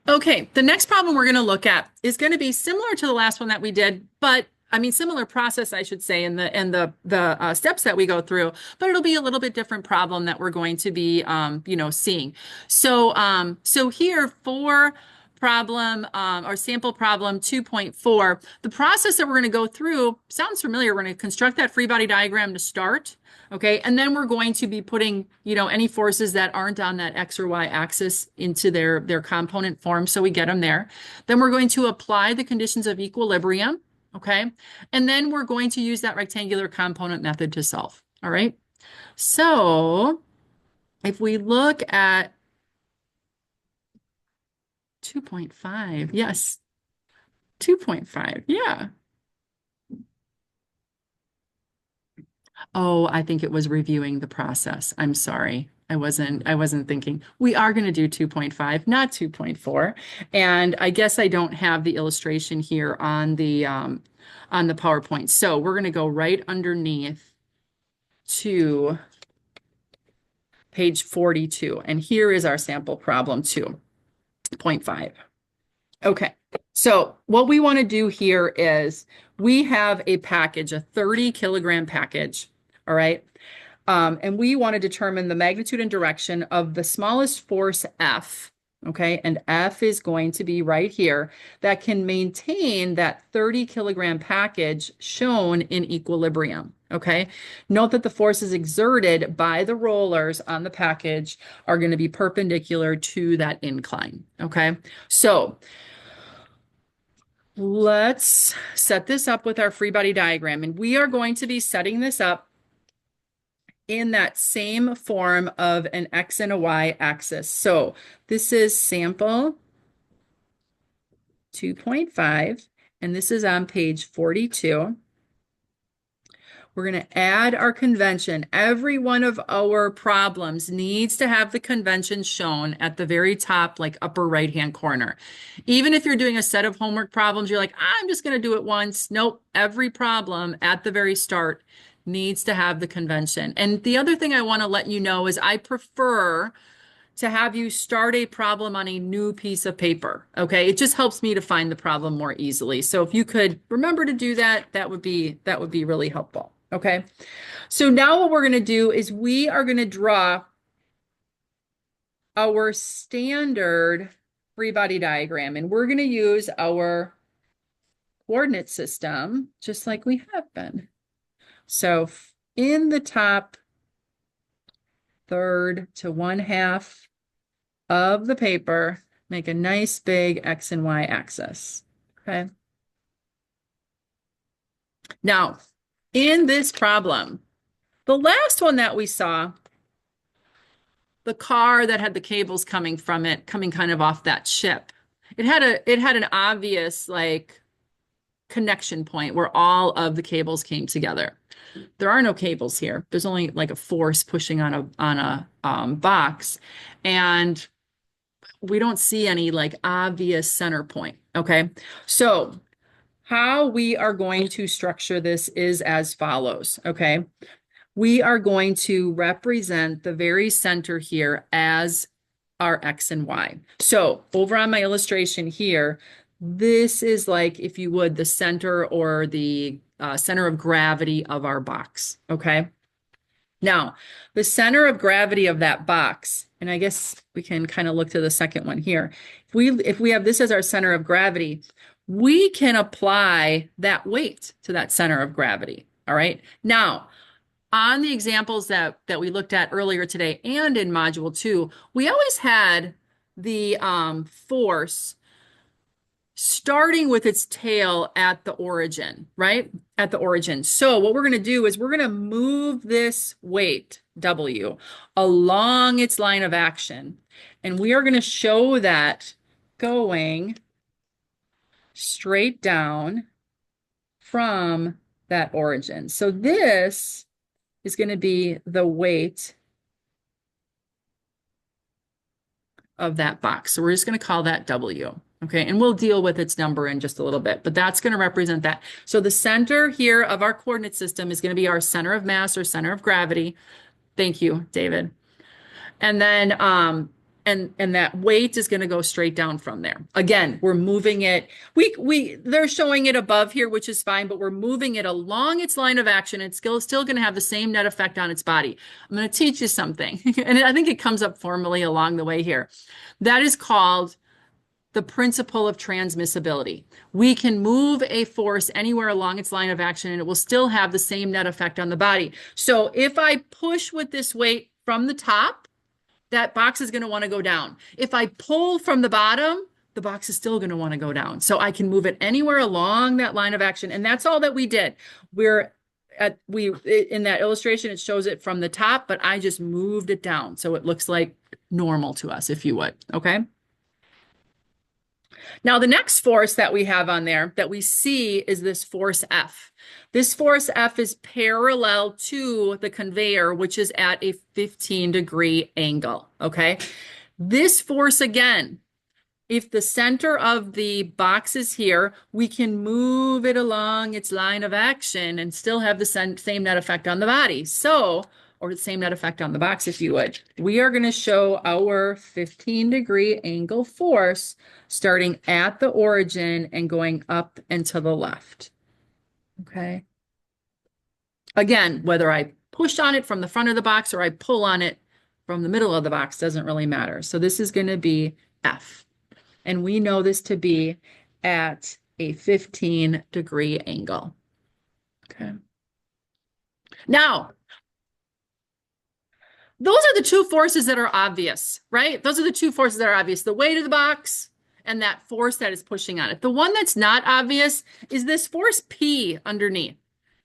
Okay, the next problem we're going to look at is going to be similar to the last one that we did, but I mean similar process, I should say, in the steps that we go through, but it'll be a little bit different problem that we're going to be seeing. So here for problem or sample problem 2.4, the process that we're going to go through sounds familiar. We're going to construct that free body diagram to start. Okay, and then we're going to be putting, any forces that aren't on that X or Y axis into their component form, so we get them there. Then we're going to apply the conditions of equilibrium, okay? And then we're going to use that rectangular component method to solve, all right? So if we look at 2.5, yes, 2.5, yeah. Oh, I think it was reviewing the process. I'm sorry. I wasn't thinking. We are going to do 2.5, not 2.4. And I guess I don't have the illustration here on the PowerPoint. So we're going to go right underneath to page 42. And here is our sample problem 2.5. Okay. So what we want to do here is we have a package, a 30-kilogram package. All right. And we want to determine the magnitude and direction of the smallest force F. Okay. And F is going to be right here that can maintain that 30-kilogram package shown in equilibrium. Okay. Note that the forces exerted by the rollers on the package are going to be perpendicular to that incline. Okay. So let's set this up with our free body diagram. And we are going to be setting this up in that same form of an X and a Y axis. So this is sample 2.5, and this is on page 42. We're going to add our convention. Every one of our problems needs to have the convention shown at the very top, like upper right-hand corner. Even if you're doing a set of homework problems, you're like, I'm just going to do it once. Nope, every problem at the very start needs to have the convention. And the other thing I want to let you know is I prefer to have you start a problem on a new piece of paper. Okay, it just helps me to find the problem more easily. So if you could remember to do that, that would be really helpful. Okay, so now what we're going to do is we are going to draw our standard free body diagram, and we're going to use our coordinate system just like we have been. So in the top third to 1/2 of the paper, make a nice big X and Y axis. Okay. Now, in this problem, the last one that we saw, the car that had the cables coming from it, coming kind of off that ship, it had an obvious like connection point where all of the cables came together. There are no cables here. There's only like a force pushing on a box, and we don't see any like obvious center point. Okay, so how we are going to structure this is as follows. Okay, we are going to represent the very center here as our X and Y. So over on my illustration here, this is like, if you would, the center or the center of gravity of our box. Okay. Now, the center of gravity of that box, and I guess we can kind of look to the second one here. If we have this as our center of gravity, we can apply that weight to that center of gravity. All right. Now, on the examples that we looked at earlier today and in module 2, we always had the force starting with its tail at the origin, right? At the origin. So what we're going to do is we're going to move this weight, W, along its line of action. And we are going to show that going straight down from that origin. So this is going to be the weight of that box. So we're just going to call that W. Okay, and we'll deal with its number in just a little bit, but that's going to represent that. So the center here of our coordinate system is going to be our center of mass or center of gravity. Thank you, David. And then and that weight is going to go straight down from there. Again, we're moving it. They're showing it above here, which is fine, but we're moving it along its line of action. It's still going to have the same net effect on its body. I'm going to teach you something, and I think it comes up formally along the way here. That is called the principle of transmissibility. We can move a force anywhere along its line of action, and it will still have the same net effect on the body. So if I push with this weight from the top, that box is going to want to go down. If I pull from the bottom, the box is still going to want to go down. So I can move it anywhere along that line of action. And that's all that we did. In that illustration, it shows it from the top, but I just moved it down. So it looks like normal to us, if you would. Okay. Now, the next force that we have on there that we see is this force F. This force F is parallel to the conveyor, which is at a 15-degree angle, okay? This force, again, if the center of the box is here, we can move it along its line of action and still have the same net effect on the body. So, or the same net effect on the box, if you would. We are going to show our 15-degree angle force starting at the origin and going up and to the left. Okay. Again, whether I push on it from the front of the box or I pull on it from the middle of the box doesn't really matter. So this is going to be F. And we know this to be at a 15-degree angle. Okay. Now, those are the two forces that are obvious, right? Those are the two forces that are obvious, the weight of the box and that force that is pushing on it. The one that's not obvious is this force P underneath,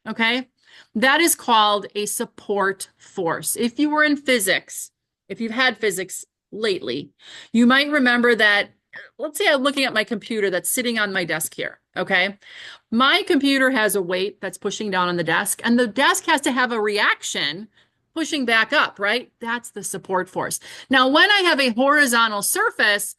okay? That is called a support force. If you were in physics, if you've had physics lately, you might remember that, let's say I'm looking at my computer that's sitting on my desk here, okay? My computer has a weight that's pushing down on the desk, and the desk has to have a reaction pushing back up, right? That's the support force. Now, when I have a horizontal surface,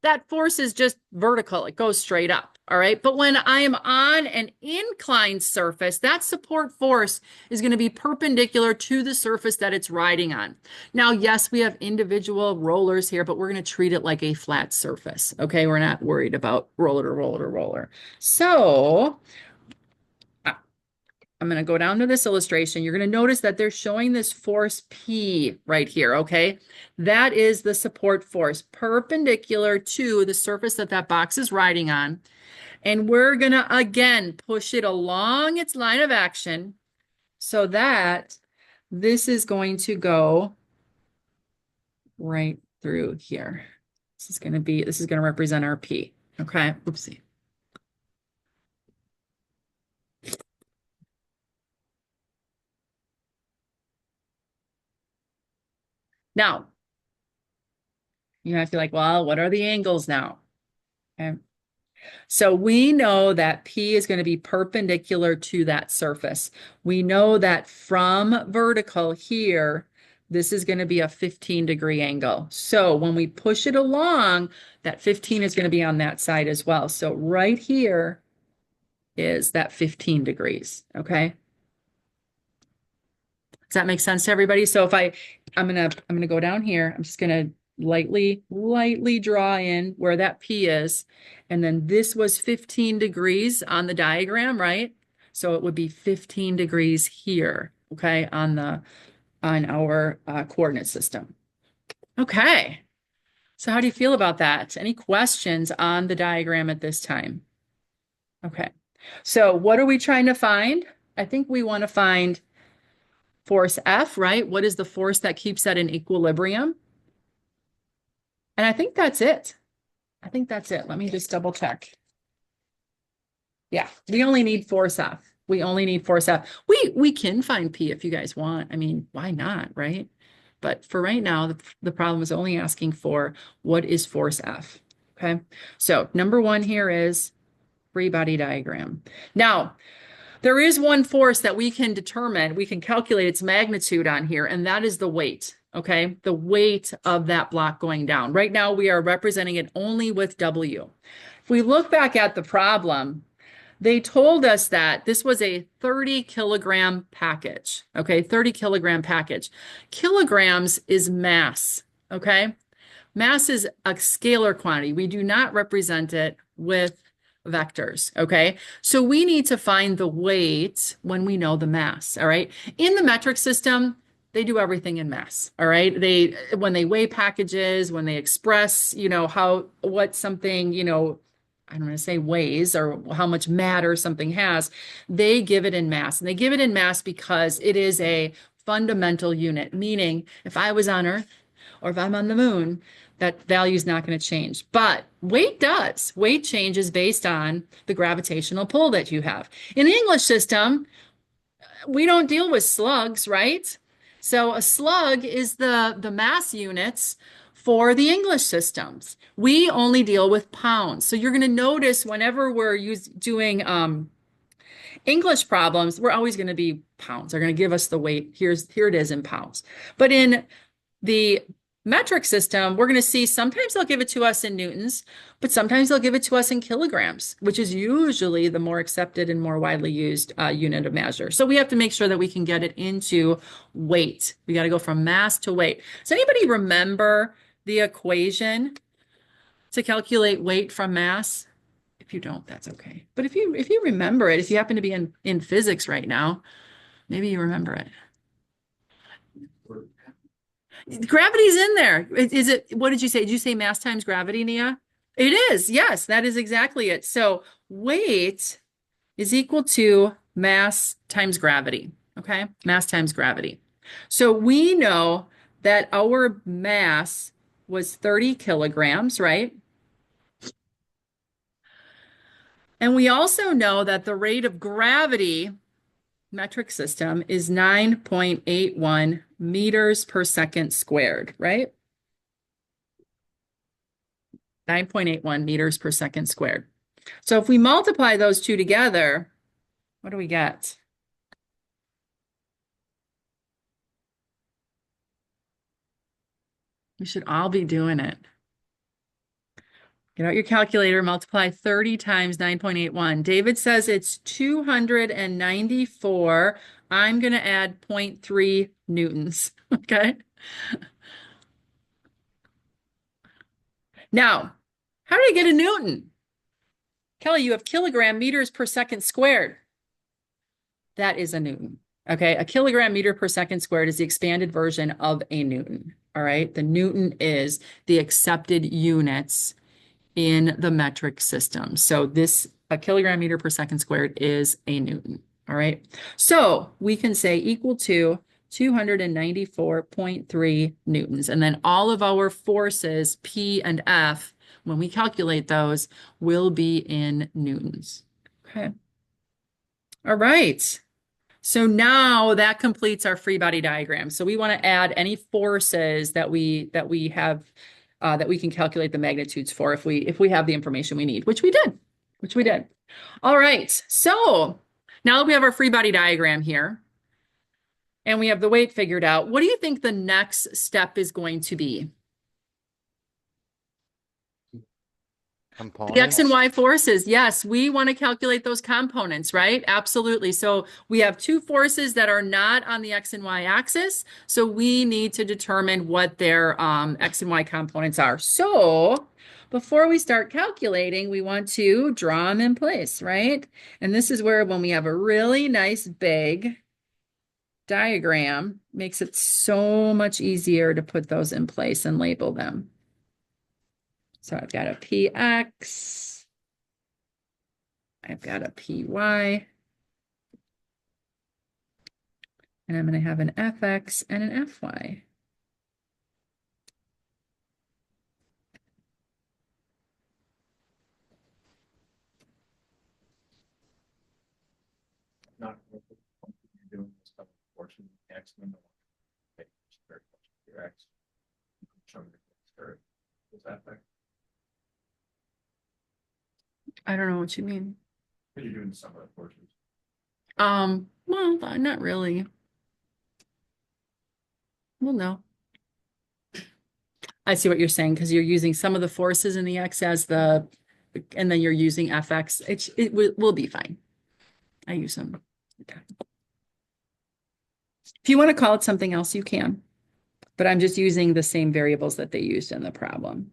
that force is just vertical. It goes straight up, all right? But when I am on an inclined surface, that support force is going to be perpendicular to the surface that it's riding on. Now, yes, we have individual rollers here, but we're going to treat it like a flat surface, okay? We're not worried about roller to roller to roller. So I'm going to go down to this illustration. You're going to notice that they're showing this force P right here, okay? That is the support force perpendicular to the surface that that box is riding on. And we're going to, again, push it along its line of action so that this is going to go right through here. This is going to represent our P, okay? Oopsie. Now, you have to be like, well, what are the angles now? Okay. So we know that P is going to be perpendicular to that surface. We know that from vertical here, this is going to be a 15-degree angle. So when we push it along, that 15 is going to be on that side as well. So right here is that 15 degrees, okay? Does that make sense to everybody? So if I'm gonna go down here, I'm just gonna lightly draw in where that P is. And then this was 15 degrees on the diagram, right? So it would be 15 degrees here, okay, on our coordinate system. Okay. So how do you feel about that? Any questions on the diagram at this time? Okay. So what are we trying to find? I think we want to find force F, right? What is the force that keeps that in equilibrium? And I think that's it. I think that's it. Let me just double check. Yeah, we only need force F. We only need force F. We can find P if you guys want. I mean, why not, right? But for right now, the problem is only asking for what is force F, okay? So number one here is free body diagram. Now, there is one force that we can determine, we can calculate its magnitude on here, and that is the weight, okay? The weight of that block going down. Right now, we are representing it only with W. If we look back at the problem, they told us that this was a 30-kilogram package, okay? 30-kilogram package. Kilograms is mass, okay? Mass is a scalar quantity. We do not represent it with vectors, okay? So we need to find the weight when we know the mass, all right? In the metric system, they do everything in mass, all right? When they weigh packages, when they express, what something, I don't want to say weighs or how much matter something has, they give it in mass. And they give it in mass because it is a fundamental unit, meaning if I was on Earth or if I'm on the moon, that value is not going to change. But weight does. Weight changes based on the gravitational pull that you have. In the English system, we don't deal with slugs, right? So a slug is the mass units for the English systems. We only deal with pounds. So you're going to notice whenever we're doing English problems, we're always going to be pounds. They're going to give us the weight. Here it is in pounds. But in the metric system, we're going to see sometimes they'll give it to us in newtons, but sometimes they'll give it to us in kilograms, which is usually the more accepted and more widely used unit of measure. So we have to make sure that we can get it into weight. We got to go from mass to weight. Does anybody remember the equation to calculate weight from mass? If you don't, that's okay. But if you remember it, if you happen to be in physics right now, maybe you remember it. Gravity's in there. Is it, what did you say? Did you say mass times gravity, Nia? It is. Yes, that is exactly it. So weight is equal to mass times gravity. Okay, mass times gravity. So we know that our mass was 30 kilograms, right? And we also know that the rate of gravity metric system is 9.81 meters per second squared, right? 9.81 meters per second squared. So if we multiply those two together, what do we get? We should all be doing it. Get out your calculator, multiply 30 times 9.81. David says it's 294. I'm going to add 0.3 newtons, okay? Now, how did I get a newton? Kelly, you have kilogram meters per second squared. That is a newton, okay? A kilogram meter per second squared is the expanded version of a newton, all right? The newton is the accepted units in the metric system. So a kilogram meter per second squared is a newton, all right? So we can say equal to 294.3 newtons. And then all of our forces, P and F, when we calculate those, will be in newtons, okay? All right. So now that completes our free body diagram. So we want to add any forces that we have that we can calculate the magnitudes for if we have the information we need, which we did. All right. So now that we have our free body diagram here and we have the weight figured out, what do you think the next step is going to be? Components. The X and Y forces. Yes, we want to calculate those components, right? Absolutely. So we have two forces that are not on the X and Y axis. So we need to determine what their X and Y components are. So before we start calculating, we want to draw them in place, right? And this is where when we have a really nice big diagram, makes it so much easier to put those in place and label them. So I've got a PX, I've got a PY, and I'm going to have an FX and an FY. Not you're doing this stuff, portion X and your X. Does that affect? I don't know what you mean. You're doing some of the portions. Well, not really. Well, no. I see what you're saying because you're using some of the forces in the X as and then you're using FX. It will be fine. I use them. Okay. If you want to call it something else, you can. but I'm just using the same variables that they used in the problem.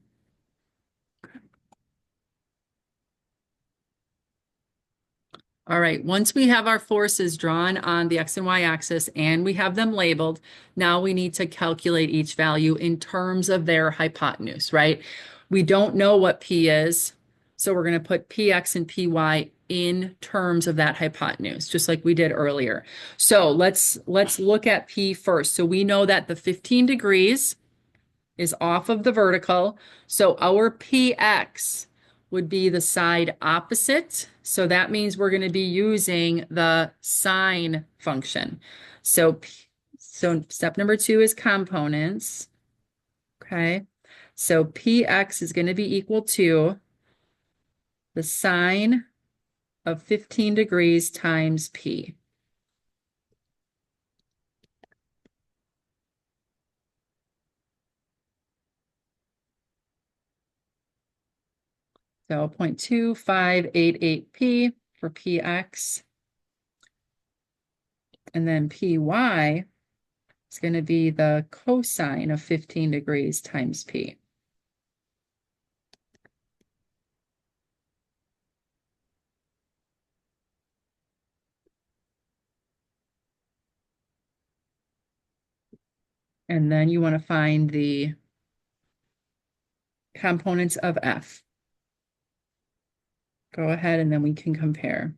All right, once we have our forces drawn on the X and Y axis and we have them labeled, now we need to calculate each value in terms of their hypotenuse, right? We don't know what P is, so we're going to put PX and PY in terms of that hypotenuse, just like we did earlier. So let's look at P first. So we know that the 15 degrees is off of the vertical. So our PX would be the side opposite. So that means we're going to be using the sine function. So step number 2 is components. Okay. So PX is going to be equal to the sine of 15 degrees times P. So 0.2588P for PX. And then PY is going to be the cosine of 15 degrees times P. And then you want to find the components of F. Go ahead and then we can compare.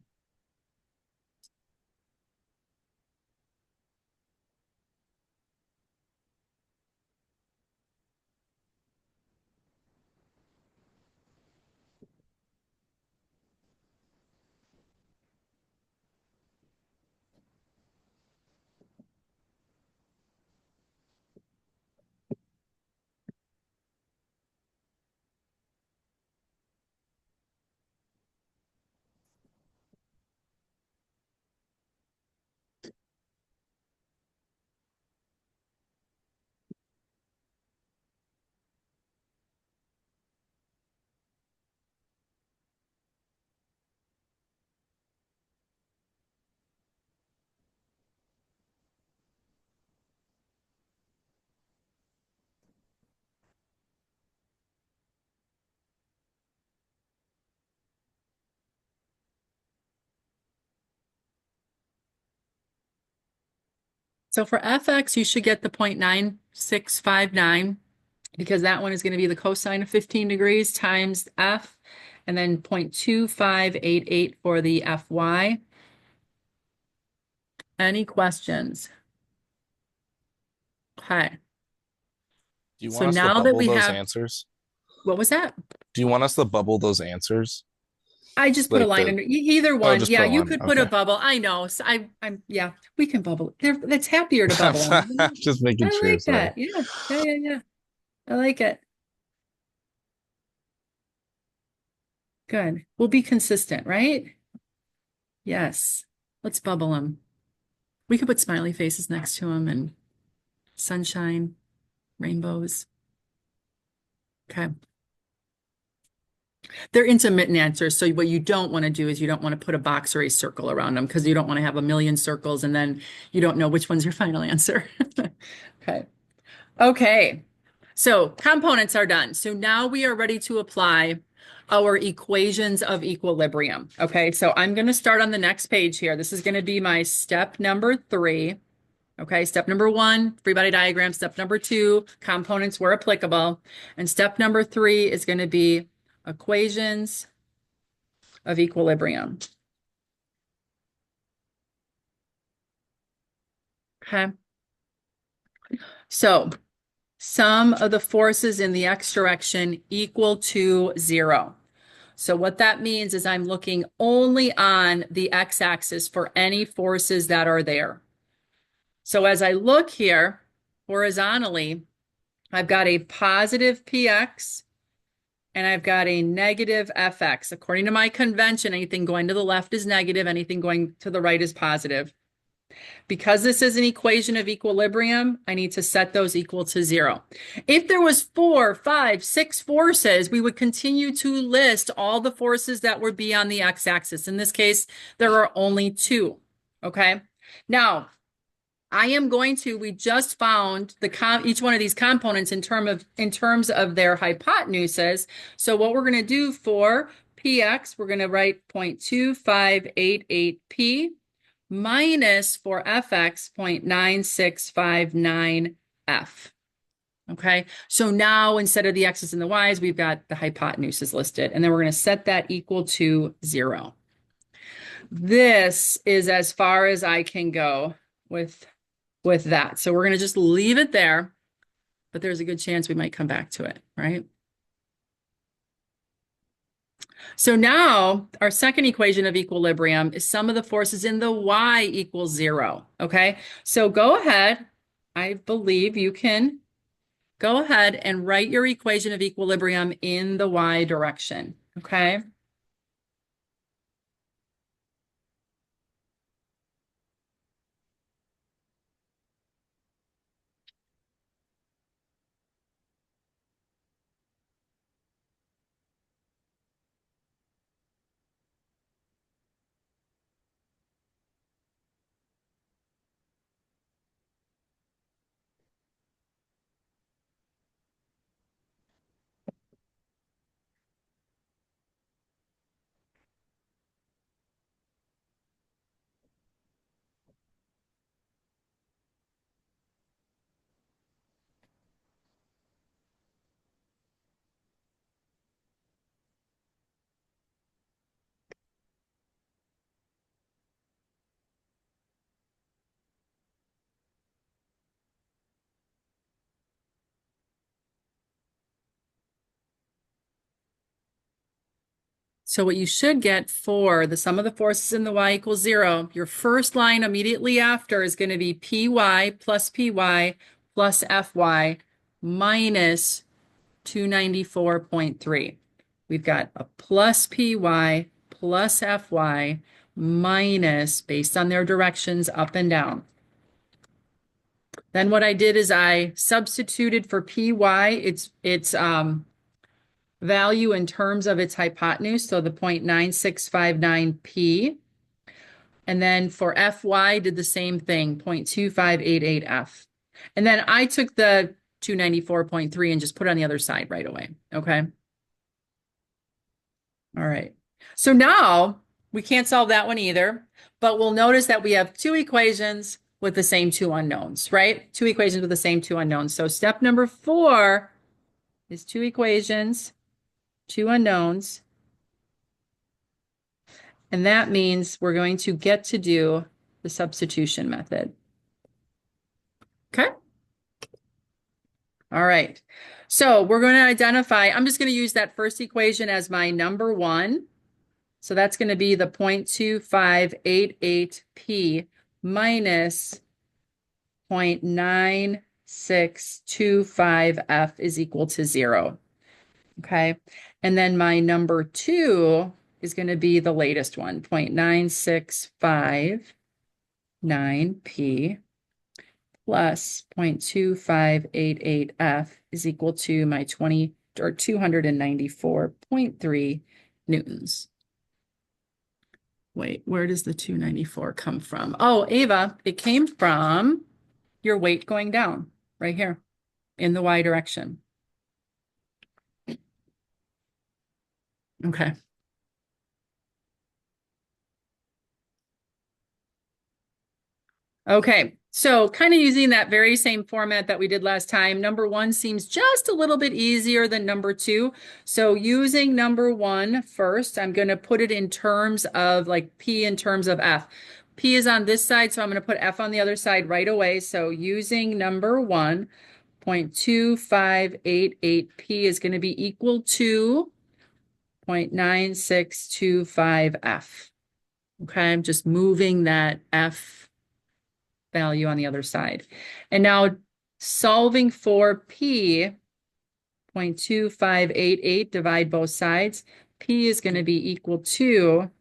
So for FX, you should get the 0.9659 because that one is going to be the cosine of 15 degrees times F, and then 0.2588 for the FY. Any questions? Okay. Do you So want us to now that bubble we those have, answers? what was that? Do you want us to bubble those answers? I just put a Like line the under either oh, one. just Yeah, put you one. could put a Okay. bubble. I know. So yeah, we can bubble. That's happier to bubble them. Just making I sure. like Sorry. that. Yeah, yeah. I like it. Good. We'll be consistent, right? Yes. Let's bubble them. We could put smiley faces next to them and sunshine, rainbows. Okay. They're intermittent answers. So what you don't want to do is you don't want to put a box or a circle around them because you don't want to have a million circles and then you don't know which one's your final answer. Okay. Okay. So components are done. So now we are ready to apply our equations of equilibrium. Okay. So I'm going to start on the next page here. This is going to be my step number 3. Okay, step number 1, free body diagram. Step number 2, components where applicable. And step number 3 is going to be equations of equilibrium. Okay. So sum of the forces in the x direction equal to 0. So what that means is I'm looking only on the x-axis for any forces that are there. So as I look here horizontally, I've got a positive px and I've got a negative fx. According to my convention, anything going to the left is negative, anything going to the right is positive. Because this is an equation of equilibrium, I need to set those equal to 0. If there was 4, 5, 6 forces, we would continue to list all the forces that would be on the x-axis. In this case, there are only 2. Okay. Now, we just found each one of these components in terms of their hypotenuses. So what we're going to do for px, we're going to write 0.2588p minus for fx 0.9659f. Okay, so now instead of the x's and the y's, we've got the hypotenuses listed, and then we're going to set that equal to 0. This is as far as I can go with that. So we're going to just leave it there, but there's a good chance we might come back to it, right? So now our second equation of equilibrium is sum of the forces in the y equals 0, okay? So go ahead. I believe you can go ahead and write your equation of equilibrium in the y direction, okay? So what you should get for the sum of the forces in the y equals 0, your first line immediately after is going to be py plus fy minus 294.3. We've got a plus py plus fy minus, based on their directions, up and down. Then what I did is I substituted for py its value in terms of its hypotenuse, so the 0.9659p. And then for fy, did the same thing, 0.2588f. And then I took the 294.3 and just put it on the other side right away, okay? All right. So now we can't solve that one either, but we'll notice that we have two equations with the same two unknowns, right? Two equations with the same two unknowns. So step number 4 is two equations, two unknowns. And that means we're going to get to do the substitution method. Okay. All right. So we're going to identify, I'm just going to use that first equation as my number 1. So that's going to be the 0.2588p minus 0.9625f is equal to 0. Okay. And then my number 2 is going to be the latest one, 0.9659p plus 0.2588f is equal to my 294.3 newtons. Wait, where does the 294 come from? Oh, Ava, it came from your weight going down right here in the y direction. Okay. Okay, so kind of using that very same format that we did last time, number 1 seems just a little bit easier than number 2. So using number 1 first, I'm going to put it in terms of like P in terms of F. P is on this side, so I'm going to put F on the other side right away. So using number 1, 0.2588P is going to be equal to 0.9625F. Okay, I'm just moving that F value on the other side. And now solving for P, 0.2588, divide both sides. P is going to be equal to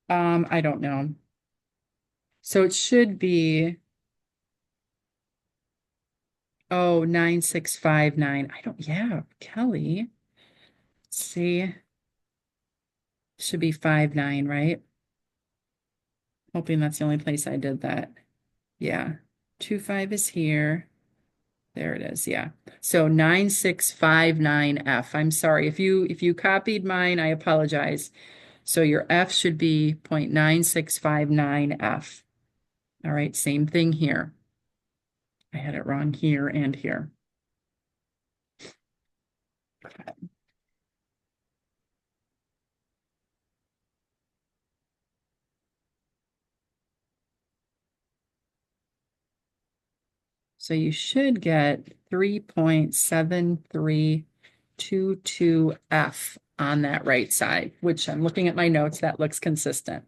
I don't know. So it should be Oh, 9659. I don't, yeah, Kelly. Let's see. Should be 59, right? Hoping that's the only place I did that. Yeah. 25 is here. There it is. Yeah. So 9659F. I'm sorry. If you copied mine, I apologize. So your F should be 0.9659F. All right, same thing here. I had it wrong here and here. So you should get 3.7322F on that right side, which I'm looking at my notes, that looks consistent.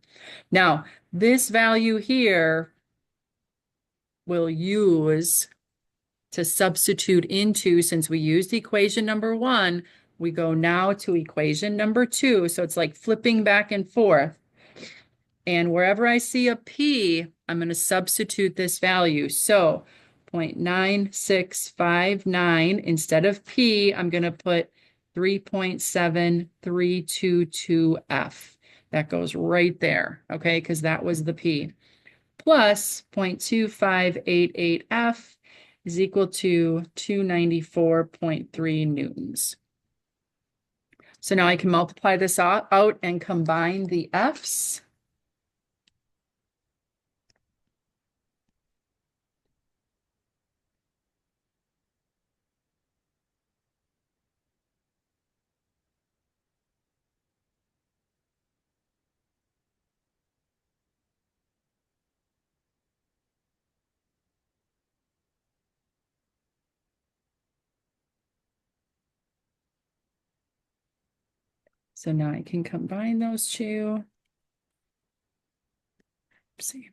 Now, this value here we'll use to substitute into, since we used equation number 1, we go now to equation number 2. So it's like flipping back and forth. And wherever I see a P, I'm going to substitute this value. So 0.9659, instead of P, I'm going to put 3.7322F. That goes right there, okay, because that was the P. Plus 0.2588F is equal to 294.3 newtons. So now I can multiply this out and combine the F's. So now I can combine those two. See.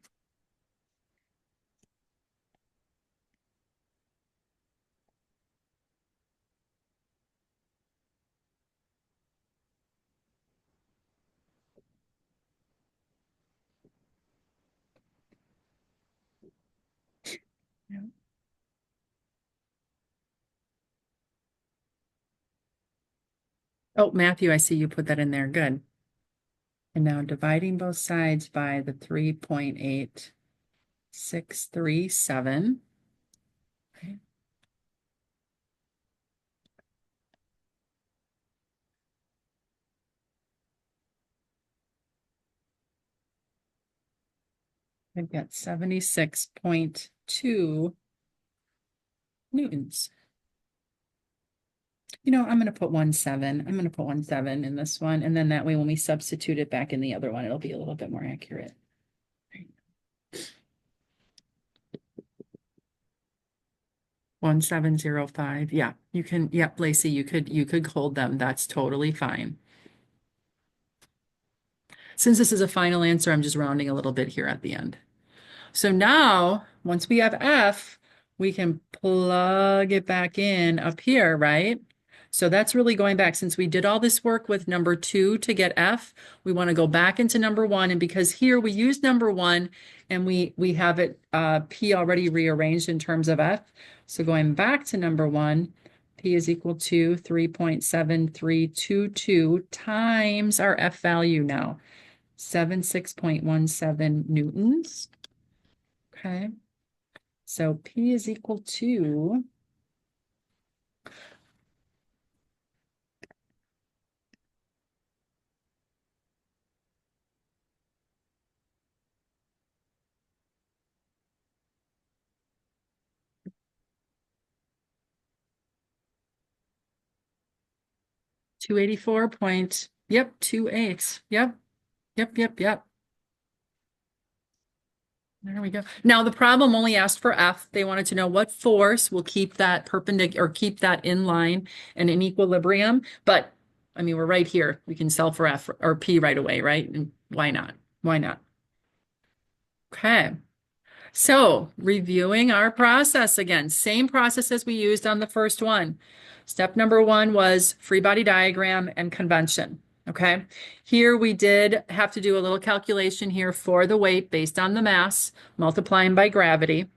Yeah. Oh, Matthew, I see you put that in there. Good. And now dividing both sides by the 3.8637. Okay. I've got 76.2 newtons. You know, I'm going to put 1.7. I'm going to put 1.7 in this one. And then that way, when we substitute it back in the other one, it'll be a little bit more accurate. 1705. Yeah, you can. Yep, Lacey, you could hold them. That's totally fine. Since this is a final answer, I'm just rounding a little bit here at the end. So now, once we have F, we can plug it back in up here, right? So that's really going back. Since we did all this work with number 2 to get F, we want to go back into number 1. And because here we use number 1 and we have it P already rearranged in terms of F. So going back to number 1, P is equal to 3.7322 times our F value now, 76.17 newtons. Okay, so P is equal to 284 point, yep, 28. Yep, yep, yep, yep. There we go. Now the problem only asked for F. They wanted to know what force will keep that perpendicular or keep that in line and in equilibrium. But I mean, we're right here. We can solve for F or P right away, right? And why not? Why not? Okay. So reviewing our process again, same process as we used on the first one. Step number 1 was free body diagram and convention. Okay, here we did have to do a little calculation here for the weight based on the mass, multiplying by gravity.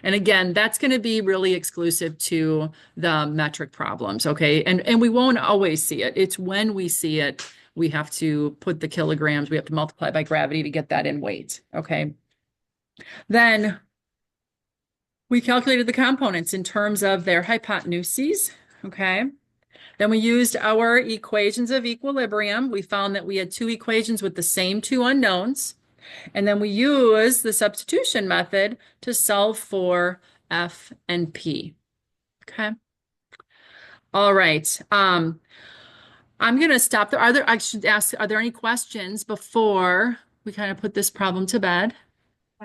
And again, that's going to be really exclusive to the metric problems, okay? And we won't always see it. It's when we see it, we have to put the kilograms, we have to multiply by gravity to get that in weight, okay? Then we calculated the components in terms of their hypotenuses, okay? Then we used our equations of equilibrium. We found that we had two equations with the same two unknowns. And then we use the substitution method to solve for F and P. Okay. All right. I'm going to stop there. I should ask, are there any questions before we kind of put this problem to bed?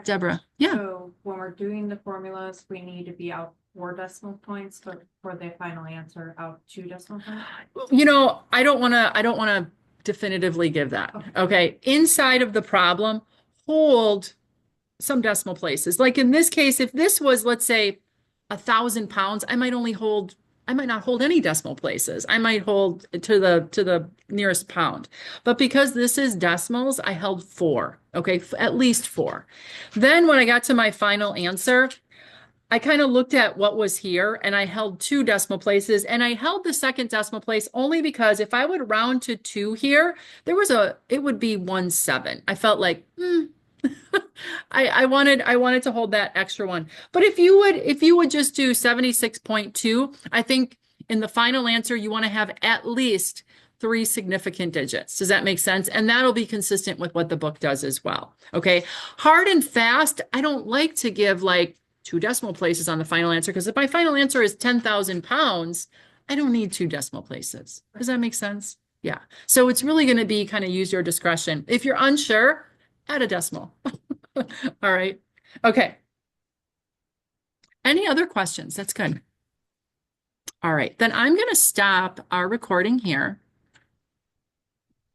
Deborah. Yeah. So when we're doing the formulas, we need to be out 4 decimal points, but for the final answer, out 2 decimal points. You know, I don't want to definitively give that. Okay. Inside of the problem, hold some decimal places. Like in this case, if this was, let's say, 1,000 pounds, I might not hold any decimal places. I might hold to the nearest pound. But because this is decimals, I held 4. Okay, at least 4. Then when I got to my final answer, I kind of looked at what was here and I held 2 decimal places, and I held the second decimal place only because if I would round to 2 here, it would be 1/7. I felt like, I wanted to hold that extra one. But if you would just do 76.2, I think in the final answer, you want to have at least 3 significant digits. Does that make sense? And that'll be consistent with what the book does as well. Okay. Hard and fast, I don't like to give like 2 decimal places on the final answer, because if my final answer is 10,000 pounds, I don't need 2 decimal places. Does that make sense? Yeah. So it's really going to be kind of use your discretion. If you're unsure, add a decimal. All right. Okay. Any other questions? That's good. All right. Then I'm going to stop our recording here.